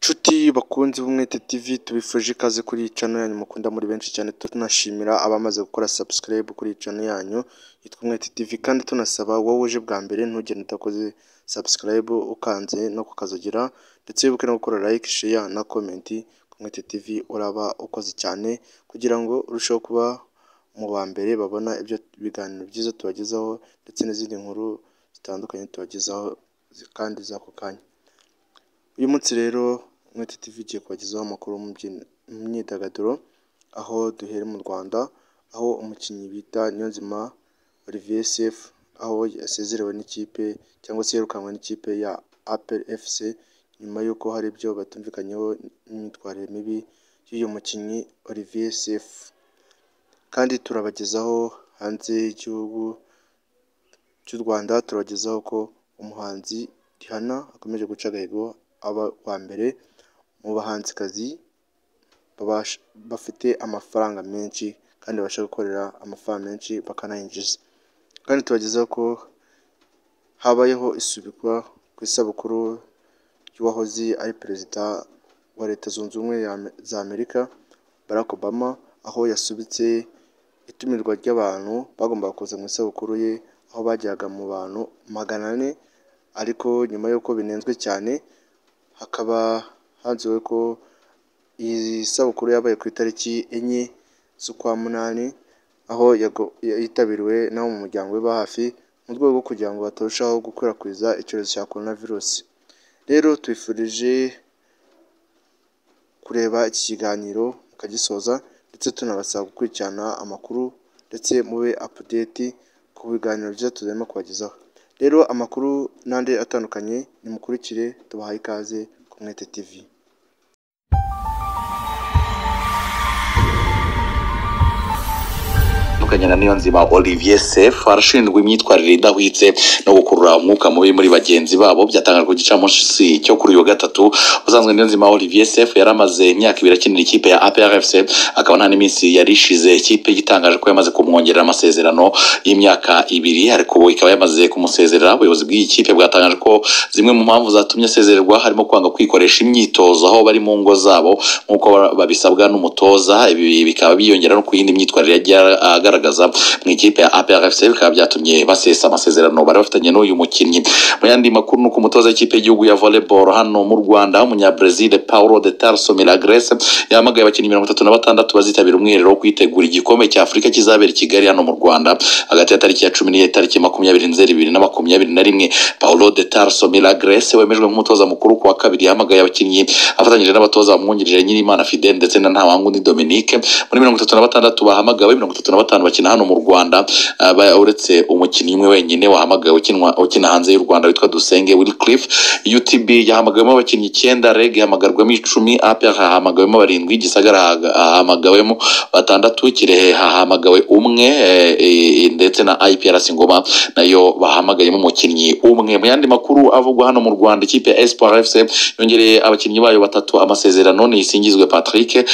Nshuti bakunzi b'Umwete TV tubifuje ikaze kuri iyi channel yanyu mukunda muri benshi cyane, tunashimira abamaze gukora subscribe kuri iyi channel yanyu yitwa Umwete TV, kandi tunasaba wowe uje bwa mbere ntugende utakoze subscribe ukanze no kukazogira, ndetse wibuke no gukora like, share na comment ku Umwete TV, uraba ukoze cyane kugira ngo urusheho kuba mu ba mbere babona ibyo biganiro byiza tubagezaho, ndetse n'izindi nkuru zitandukanye tubagezaho kandi z'ako kanya. Uyu munsi rero Umwete TV igiye kubagezaho amakuru mu myidagaduro, aho duhere mu Rwanda, aho umukinnyi bita Niyonzima Olivier Sefu aho yasezerewe n'ikipe cyangwa se yirukanwe n'ikipe ya APR FC nyuma y'uko hari ibyo batumvikanyeho n'imyitwarire mibi y'uyu mukinnyi Olivier Sefu. Kandi turabagezaho hanze y'igihugu cy'u Rwanda, turabagezaho ko umuhanzi Rihanna akomeje guca agahigo aba wa mbere mu bahanzikazi bafite amafaranga menshi kandi babasha gukorera amafaranga menshi bakanayinjiza. Kandi tubagezaho ko habayeho isubikwa ku isabukuru y'uwahoze ari perezida wa Leta Zunze Ubumwe za Amerika Barack Obama, aho yasubitse itumirwa ry'abantu bagombaga kuza mu isabukuru ye, aho bajyaga mu bantu 400, ariko nyuma y'uko binenzwe cyane hakaba hanzuwe ko iyi sabukuru yabaye ku itariki 4 z'ukwa munani, aho yitabiriwe n'abo mu muryango we ba hafi mu rwego rwo kugira ngo batarushaho gukwirakwiza icyorezo cya coronavirus. Rero twifurije kureba iki kiganiro mukagisoza, ndetse tunabasaba gukurikirana amakuru ndetse mube update ku biganiro byiza tuzarimo kubagezaho. Rero amakuru n'andi atandukanye nimukurikire, tubahaye ikaze ku Umwete TV. Na Niyonzima Olivier Sefu arashinjwa imyitwarire idahwitse no gukurura umwuka mubi muri bagenzi babo, byatangajwe ku gicamunsi cyo kuri uyu wa gatatu. Ubusanzwe Niyonzima Olivier Sefu yaramaze imyaka 2 akinira ikipe ya APR FC, akaba nta n'iminsi yarishize ikipe gitangaje ko yamaze kumwongerera amasezerano y'imyaka 2, ariko ubu ikaba yamaze kumusezerera. Ubuyobozi bw'iyi kipe bwatangaje ko zimwe mu mpamvu zatumye asezererwa harimo kwanga kwikoresha imyitozo aho bari mu ngo zabo nk'uko babisabwa n'umutoza. Ibi bikaba biyongera no ku yindi myitwarire agaragaza mu ikipe ya APR FC, bikaba byatumye basesa amasezerano bari bafitanye n'uyu mukinnyi. Mu yandi makuru nuko umutoza w'ikipe y'igihugu ya volleyball hano mu Rwanda umunya-Brazil Paulo de Tarso Milagres yahamagaye abakinnyi 36 bazitabira umwiherero wo kwitegura igikombe cya Afurika kizabera i Kigali hano mu Rwanda hagati ya tariki ya 10 n'iya tariki 20 Nzeri 2021. Paulo de Tarso Milagres wemejwe nk'umutoza mukuru ku wa kabiri yahamagaye abakinnyi afatanyije n'abatoza bamwungirije Nyirimana Fidel ndetse na Ntawangundi Dominique. Muri 36 bahamagawe, 35 bakina hano mu Rwanda, uretse umukinnyi umwe wenyine wahamagawe ukina hanze y'u Rwanda witwa Dusenge Wycliffe. UTB yahamagawemo abakinnyi 9, REG yahamagarwemo 10, APR hahamagawemo 7, Gisagara hahamagawemo 6, Kirehe hahamagawe 1, ndetse na IPRC Ngoma nayo bahamagayemo umukinnyi 1. Mu yandi makuru avugwa hano mu Rwanda, ikipe ya Espoir FC yongereye abakinnyi bayo 3 amasezerano. Ni Isingizwe Patrick,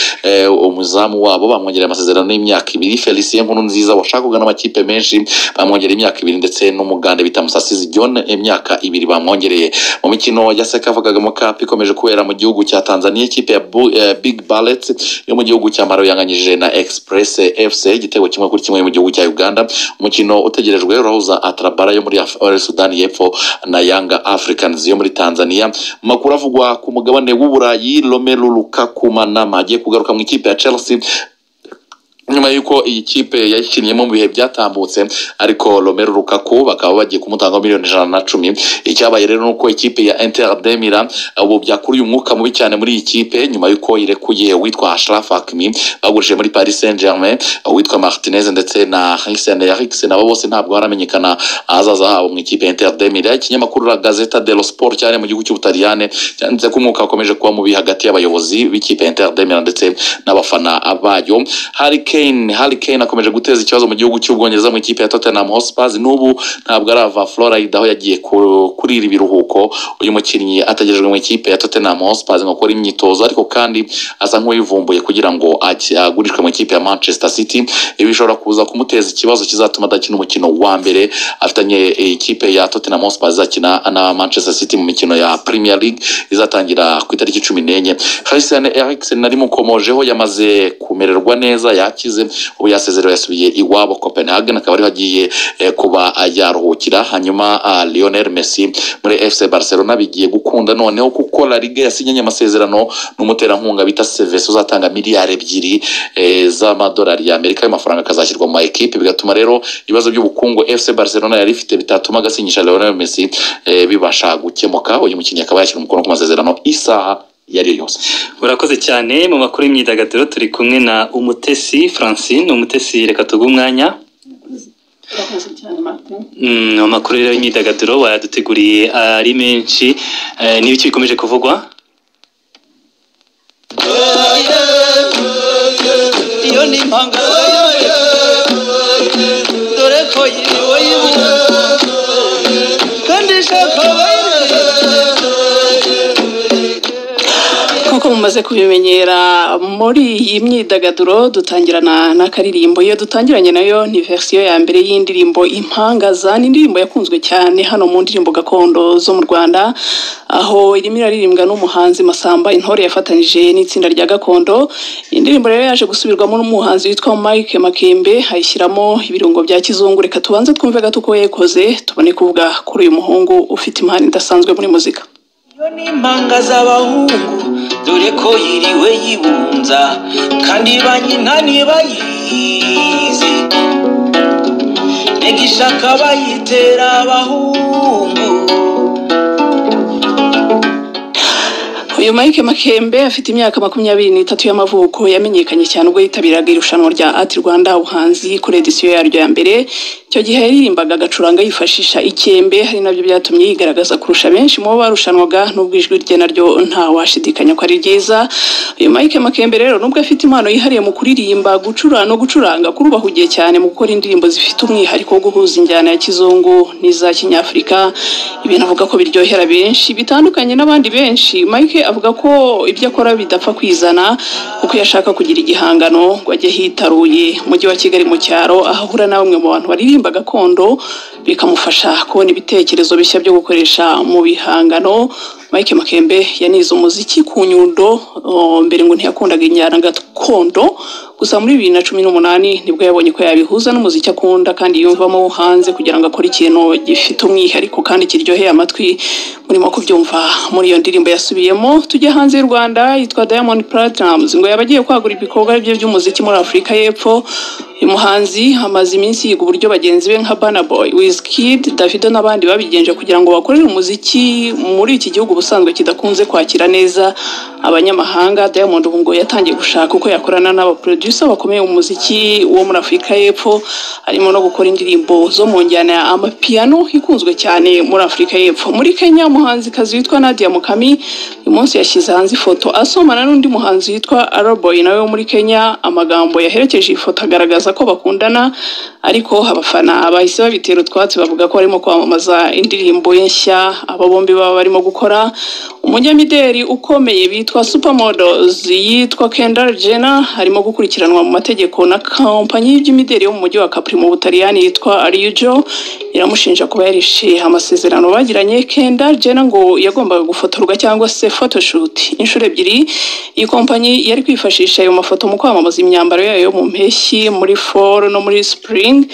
umuzamu wabo bamwongereye amasezerano y'imyaka 2, Felicien Nkurunziza washaka kugana amakipe menshi bamwongereye imyaka 2, ndetse n'umugande bita Musasizi John imyaka 2 bamwongereye. Mu mikino ya Sekafa Kagame Cup ikomeje kubera mu gihugu cya Tanzania, ikipe ya Big Bullets yo mu gihugu cya Malawi yanganyije na Express FC igitego 1-1 mu gihugu cya Uganda. Umukino utegerejwe urahuza Atrabara yo muri Sudani y'Epfo na Young Africans yo muri Tanzania. Makuru avugwa ku mugabane w'Uburayi, Romelu Lukaku Manama agiye kugaruka mu ikipe ya Chelsea nyuma yuko iyi kipe yakinniyemo mu bihe byatambutse, ariko Romelu Lukaku bakaba bagiye kumutanga miliyoni 110. Icyabaye rero nuko ikipe ya Inter de Milan ubu byakuriye umwuka mubi cyane muri iyi kipe nyuma yuko irekuye witwa Ashraf Hakimi bagurishije muri Paris Saint-Germain, witwa Martinez ndetse na Christian Eriksen, nabo bose ntabwo haramenyekana ahazaza habo mu ikipe ya Inter de Milan. Ikinyamakuru La Gazzetta dello Sport cyane mu gihugu cy'Ubutaliyane cyanditse ko umwuka ukomeje kuba mubi hagati y'abayobozi b'ikipe ya Inter de Milan ndetse n'abafana bayo. Hari Harry Kane akomeje guteza ikibazo mu gihugu cy'Ubwongereza mu ikipe ya Tottenham Hotspur. N'ubu ntabwo arava Florida aho yagiye kurira ibiruhuko. Uyu mukinnyi ategerejwe mu ikipe ya Tottenham Hotspur ngo akore imyitozo, ariko kandi asa nk'uwivumbuye kugira ngo agurishwe mu ikipe ya Manchester City. Ibi bishobora kuza kumuteza ikibazo kizatuma adakina umukino wa mbere afitanye ikipe ya Tottenham Hotspur izakina na Manchester City mu mikino ya Premier League izatangira ku itariki 14. Christian Eriksen nari mukomojeho yamaze kumererwa neza, yakize, ubu yasezerewe yasubiye iwabo Copenhagen, akaba ari hagiye kuba yaruhukira. Hanyuma Lionel Messi muri FC Barcelona bigiye gukunda noneho kuko La Liga yasinyanye amasezerano n'umuterankunga bita Seves uzatanga miliyari 2 z'amadolari y'Amerika y'amafaranga akazashyirwa mu equipe, bigatuma rero ibibazo by'ubukungu FC Barcelona yari ifite bitatuma agasinyisha Lionel Messi bibasha gukemuka. Uyu mukinnyi akaba yashyira umukono ku masezerano isaha yari yose. Urakoze cyane. Mu makuru y'imyidagaduro turi kumwe na Umutesi Francine. Umutesi, reka tuguhe umwanya. Urakoze cyane Martin. Amakuru y'imyidagaduro wayaduteguriye ari menshi, n'ibiki bikomeje kuvugwa? Iyo ni impanga dore ko yiriwe yibuka kandi shaka Nkuko mumaze kubimenyera muri iyi myidagaduro dutangirana n'akaririmbo. Iyo dutangiranye nayo ni version ya mbere y'indirimbo Impangaza, n'indirimbo yakunzwe cyane hano mu ndirimbo gakondo zo mu Rwanda, aho irimo iraririmbwa n'umuhanzi Masamba Intore yafatanije n'itsinda rya gakondo. Indirimbo rero yaje gusubirwamo n'umuhanzi witwa Mike Makembe, ayishyiramo ibirungo bya kizungu. Reka tubanze twumve gato uko yakoze tubone kuvuga kuri uyu muhungu ufite impano idasanzwe muri muzika. Iyo ni impanga z'abahungu dore ko yiriwe yibunza kandi banyina ntibayizi, negishaka bayitera abahungu. Uyu Mike Makembe afite imyaka 23 y'amavuko, yamenyekanye cyane ubwo yitabiraga irushanwa rya Art Rwanda ubuhanzi kuri edition yaryo ya mbere. Icyo gihe yaririmbaga agacuranga yifashisha ikembe, hari nabyo byatumye yigaragaza kurusha benshi mu barushanwaga, n'ubwo ijwi rye naryo nta washidikanya ko ari ryiza. Uyu Mike Makembe rero nubwo afite impano yihariye mu kuririmba, gucuranga no gucuranga, kurubahugiye cyane mu gukora indirimbo zifite umwihariko wo guhuza injyana ya kizungu n'iza kinyafrika, ibintu avuga ko biryohera benshi bitandukanye n'abandi benshi. Mike avuga ko ibyo akora bidapfa kwizana kuko yashaka kugira igihangano ngo ajye hitaruye mujyi wa Kigali mu cyaro, ahahura na bamwe mu bantu baririmba gakondo bikamufasha kubona ibitekerezo bishya byo gukoresha mu bihangano. Mike Makembe yanize umuziki ku Nyundo, mbere ngo ntiyakundaga injyana gakondo, gusa muri 2018 nibwo yabonye ko yabihuza n'umuziki akunda kandi yumvamo hanze kugira ngo akore ikintu gifite umwihariko kandi kiryoheye amatwi. Murimo kubyumva muri iyo ndirimbo yasubiyemo. Tujye hanze y'u Rwanda, yitwa Diamond Platnumz, ngo yabagiye kwagura ibikorwa bye by'umuziki muri Afrika y'Epfo. Uyu muhanzi amaze iminsi yiga uburyo bagenzi be nka Burna Boy, Wizkid, Davido n'abandi babigenje kugira ngo bakorere umuziki muri iki gihugu busanzwe kidakunze kwakira neza abanyamahanga. Diamond ubu ngo yatangiye gushaka uko yakorana n'aba producer bakomeye mu muziki wo muri Afrika y'Epfo, harimo no gukora indirimbo zo mu njyana ya amapiano ikunzwe cyane muri Afrika y'Epfo. Muri Kenya umuhanzikazi witwa Nadia Mukami uyu munsi yashyize hanze ifoto asomana n'undi muhanzi witwa Araboy nawe wo muri Kenya. Amagambo yaherekeje ifoto agaragaza ko bakundana, ariko abafana bahise babitera utwatsi bavuga ko barimo kwamamaza indirimbo nshya aba bombi baba barimo gukora. Umunyamideli ukomeye bitwa Supermodels yitwa Kendall Jenner harimo gukurikiranwa mu mategeko na kompanyi y'imideli yo mu mujyi wa Capri mu Butaliyani yitwa Ariujo, iramushinja kuba yarishe amasezerano bagiranye. Kendall Jenner ngo yagombaga gufotorwa cyangwa se photoshoot inshuro 2. Iyi kompanyi yari kwifashisha ayo mafoto mu kwamamaza imyambaro yayo mu mpeshyi, muri fall no muri spring,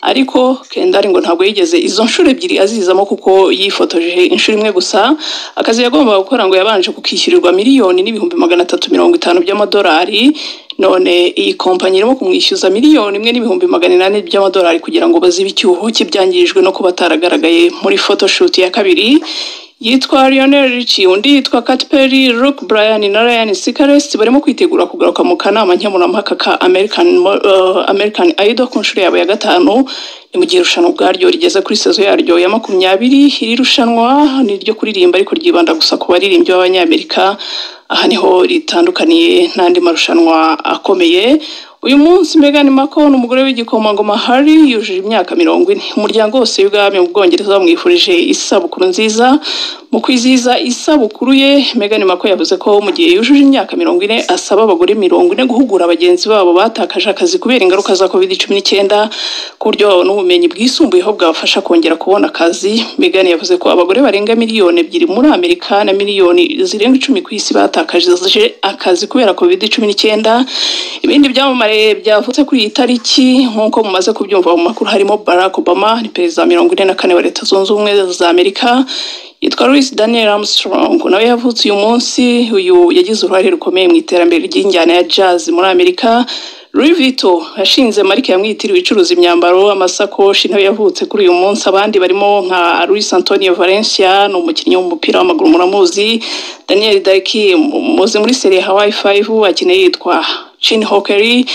ariko Kendall ngo ntabwo yigeze izo nshuro 2 azizamo kuko yifotoje inshuro 1 gusa. Akazi yagombaga gukora ngo yabanje kukishyurirwa $1,350 by'amadolari, none iyi kompanyi irimo kumwishyuza $1,400,000 by'amadolari kugira ngo bazibe icyuho cy'ibyangijwe no kuba ataragaragaye muri photoshoot ya kabiri. Yitwa Lionel Richie, undi yitwa Katy Perry, Luke Bryan na Ryan Seacrest barimo kwitegura kugaruka mu kanama nkemurampaka ka American Idol ku nshuro yabo ya 5. Ni mu gihe irushanwa bwaryo rigeze kuri sezo yaryo ya 20. Iri rushanwa ni ryo kuririmba ariko ryibanda gusa ku baririmbyi b'Abanyamerika. Aha niho ritandukaniye n'andi marushanwa akomeye. uyu munsi Meghan Markle n'umugore w'igikomangoma Harry yujuje imyaka 40. Umuryango wose w'ubwami mu Bwongereza bamwifurije isabukuru nziza. Mu kwizihiza isabukuru ye, Meghan Markle yavuze ko mu gihe yujuje imyaka 40 asaba abagore 40 guhugura abagenzi babo batakaje akazi kubera ingaruka za COVID-19 ku buryo babona ubumenyi bwisumbuyeho bwabafasha kongera kubona akazi. Meghan yavuze ko abagore barenga miliyoni 2 muri Amerika na miliyoni zirenga 10 ku isi batakaje akazi kubera COVID-19. Ibindi byamamare byavutse kuri iyi tariki nk'uko mumaze kubyumva mu makuru harimo Barack Obama, ni perezida 44 wa Leta Zunze Ubumwe za Amerika. Yitwa Louis Daniel Armstrong, nawe yavutse uyu munsi. Uyu yagize uruhare rukomeye mu iterambere ry'injyana ya jazz muri Amerika. Louis Vuitton yashinze marike yamwitiriwe icuruza imyambaro, amasakoshi, nawe yavutse kuri uyu munsi. Abandi barimo nka Luis Antonio Valencia, n'umukinnyi w'umupira w'amaguru muramuzi. Daniel Darky muzi muri serie Hawaii 5 akeneye yitwa Chin Hockery.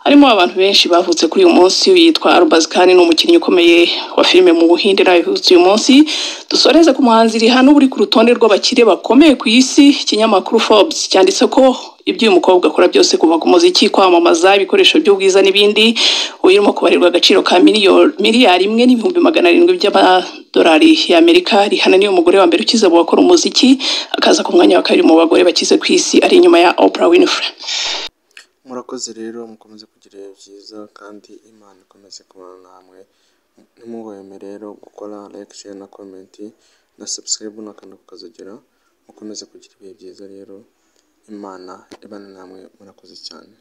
Harimo abantu benshi bavutse kuri uyu munsi. Yitwa Arbaz Khan, n'umukinnyi ukomeye wa filime mu Buhinde, nawe yavutse uyu munsi. Dusoreze ku muhanzi Rihanna uri ku rutonde rw'abakire bakomeye ku isi. Ikinyamakuru Forbes cyanditse ko ibyo uyu mukobwa akora byose kuva ku muziki, kwamamaza, ibikoresho by'ubwiza n'ibindi, urimo kubarirwa agaciro ka miliyari 1.7 by'amadolari y'Amerika. Rihanna ni umugore wa mbere ukize mu bakora umuziki, akaza ku mwanya wa kabiri mu bagore bakize ku isi, ari inyuma ya Oprah Winfrey. Murakoze rero, mukomeze kugira byiza kandi Imana ikomeze kubana namwe. Ntimubaheme rero gukora like, share na comment na subscribe n'akandi kukazogera. Mukomeze kugira ibihe byiza rero, Imana ibane namwe. Murakoze cyane.